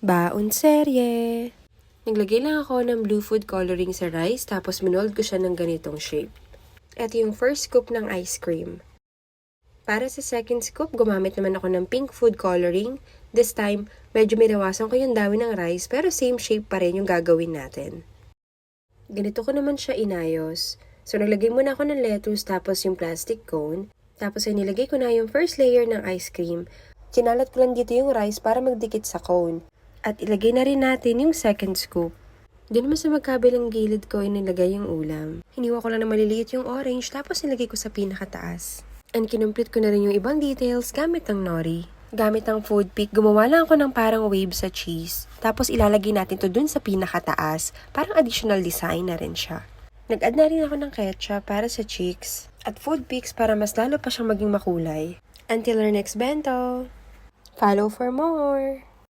Baon serye! Naglagay lang ako ng blue food coloring sa rice tapos minold ko siya ng ganitong shape. Ito yung first scoop ng ice cream. Para sa second scoop, gumamit naman ako ng pink food coloring. This time, medyo minawasan ko yung dami ng rice pero same shape pa rin yung gagawin natin. Ganito ko naman siya inayos. So naglagay muna ako ng lettuce tapos yung plastic cone. Tapos ay nilagay ko na yung first layer ng ice cream. Kinalat ko lang dito yung rice para magdikit sa cone. At ilagay na rin natin yung second scoop. Doon naman sa magkabilang gilid ko inilagay yung ulam. Hiniwa ko lang na maliliit yung orange tapos nilagay ko sa pinakataas. And kinumplete ko na rin yung ibang details gamit ng nori. Gamit ang food pick, gumawa lang ako ng parang wave sa cheese. Tapos ilalagay natin to dun sa pinakataas. Parang additional design na rin siya. Nag-add na rin ako ng ketchup para sa cheeks. At food picks para mas lalo pa siyang maging makulay. Until our next bento! Follow for more!